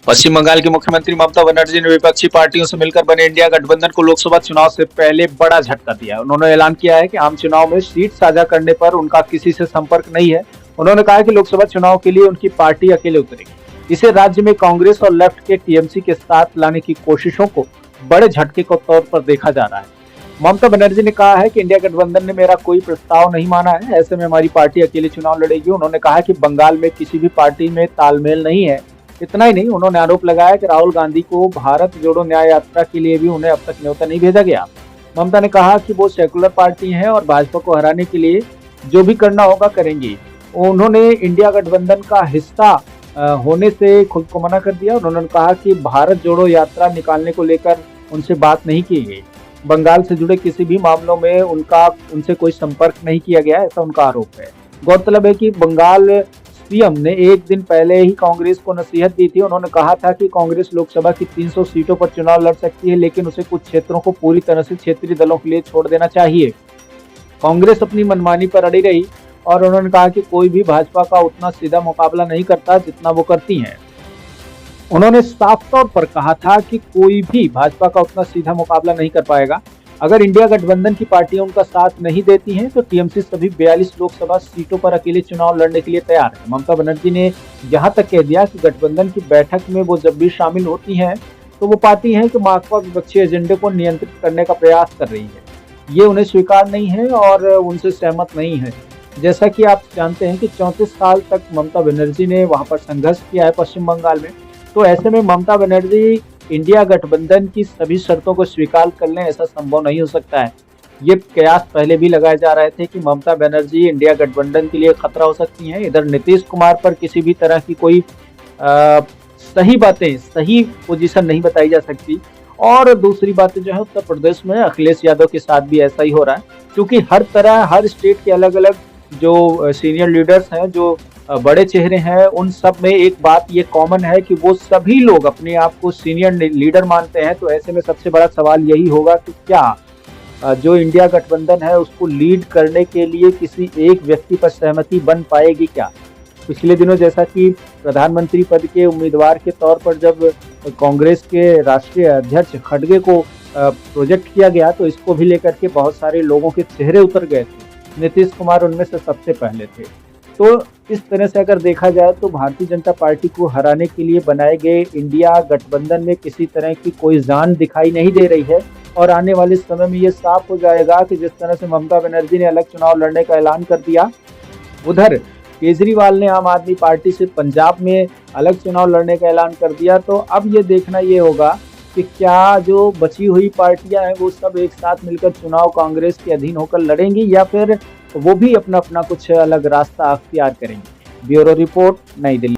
पश्चिम बंगाल की मुख्यमंत्री ममता बनर्जी ने विपक्षी पार्टियों से मिलकर बने इंडिया गठबंधन को लोकसभा चुनाव से पहले बड़ा झटका दिया है। उन्होंने ऐलान किया है कि आम चुनाव में सीट साझा करने पर उनका किसी से संपर्क नहीं है। उन्होंने कहा कि लोकसभा चुनाव के लिए उनकी पार्टी अकेले उतरेगी। इसे राज्य में कांग्रेस और लेफ्ट के टीएमसी के साथ लाने की कोशिशों को बड़े झटके के तौर पर देखा जा रहा है। ममता बनर्जी ने कहा है कि इंडिया गठबंधन ने मेरा कोई प्रस्ताव नहीं माना है, ऐसे में हमारी पार्टी अकेले चुनाव लड़ेगी। उन्होंने कहा कि बंगाल में किसी भी पार्टी में तालमेल नहीं है। इतना ही नहीं, उन्होंने आरोप लगाया कि राहुल गांधी को भारत जोड़ो न्याय यात्रा के लिए भी उन्हें अब तक न्योता नहीं भेजा गया। ममता ने कहा कि वो सेकुलर पार्टी है और भाजपा को हराने के लिए जो भी करना होगा करेंगी। उन्होंने इंडिया गठबंधन का हिस्सा होने से खुद को मना कर दिया। उन्होंने कहा कि भारत जोड़ो यात्रा निकालने को लेकर उनसे बात नहीं की गई। बंगाल से जुड़े किसी भी मामलों में उनसे कोई संपर्क नहीं किया गया, ऐसा उनका आरोप है। गौरतलब है कि बंगाल सीएम ने एक दिन पहले ही कांग्रेस को नसीहत दी थी। उन्होंने कहा था कि कांग्रेस लोकसभा की 300 सीटों पर चुनाव लड़ सकती है, लेकिन उसे कुछ क्षेत्रों को पूरी तरह से क्षेत्रीय दलों के लिए छोड़ देना चाहिए। कांग्रेस अपनी मनमानी पर अड़ी रही और उन्होंने कहा कि कोई भी भाजपा का उतना सीधा मुकाबला नहीं करता जितना वो करती हैं। उन्होंने साफ तौर पर कहा था कि कोई भी भाजपा का उतना सीधा मुकाबला नहीं कर पाएगा। अगर इंडिया गठबंधन की पार्टियां उनका साथ नहीं देती हैं तो टीएमसी सभी 42 लोकसभा सीटों पर अकेले चुनाव लड़ने के लिए तैयार है। ममता बनर्जी ने यहाँ तक कह दिया कि गठबंधन की बैठक में वो जब भी शामिल होती हैं तो वो पाती हैं कि माकपा विपक्षी एजेंडे को नियंत्रित करने का प्रयास कर रही है। ये उन्हें स्वीकार नहीं है और उनसे सहमत नहीं है। जैसा कि आप जानते हैं कि 34 साल तक ममता बनर्जी ने वहाँ पर संघर्ष किया है पश्चिम बंगाल में, तो ऐसे में ममता बनर्जी इंडिया गठबंधन की सभी शर्तों को स्वीकार कर लें, ऐसा संभव नहीं हो सकता है। ये कयास पहले भी लगाए जा रहे थे कि ममता बनर्जी इंडिया गठबंधन के लिए खतरा हो सकती हैं। इधर नीतीश कुमार पर किसी भी तरह की कोई सही पोजीशन नहीं बताई जा सकती। और दूसरी बात जो है, उत्तर प्रदेश में अखिलेश यादव के साथ भी ऐसा ही हो रहा है, क्योंकि हर स्टेट के अलग अलग जो सीनियर लीडर्स हैं, जो बड़े चेहरे हैं, उन सब में एक बात ये कॉमन है कि वो सभी लोग अपने आप को सीनियर लीडर मानते हैं। तो ऐसे में सबसे बड़ा सवाल यही होगा कि क्या जो इंडिया गठबंधन है उसको लीड करने के लिए किसी एक व्यक्ति पर सहमति बन पाएगी क्या। पिछले दिनों जैसा कि प्रधानमंत्री पद के उम्मीदवार के तौर पर जब कांग्रेस के राष्ट्रीय अध्यक्ष खड़गे को प्रोजेक्ट किया गया तो इसको भी लेकर के बहुत सारे लोगों के चेहरे उतर गए थे। नीतीश कुमार उनमें से सबसे पहले थे। तो इस तरह से अगर देखा जाए तो भारतीय जनता पार्टी को हराने के लिए बनाए गए इंडिया गठबंधन में किसी तरह की कोई जान दिखाई नहीं दे रही है। और आने वाले समय में ये साफ हो जाएगा कि जिस तरह से ममता बनर्जी ने अलग चुनाव लड़ने का ऐलान कर दिया, उधर केजरीवाल ने आम आदमी पार्टी से पंजाब में अलग चुनाव लड़ने का ऐलान कर दिया। तो अब ये देखना ये होगा कि क्या जो बची हुई पार्टियां हैं वो सब एक साथ मिलकर चुनाव कांग्रेस के अधीन होकर लड़ेंगी या फिर वो भी अपना अपना कुछ अलग रास्ता अख्तियार करेंगे। ब्यूरो रिपोर्ट, नई दिल्ली।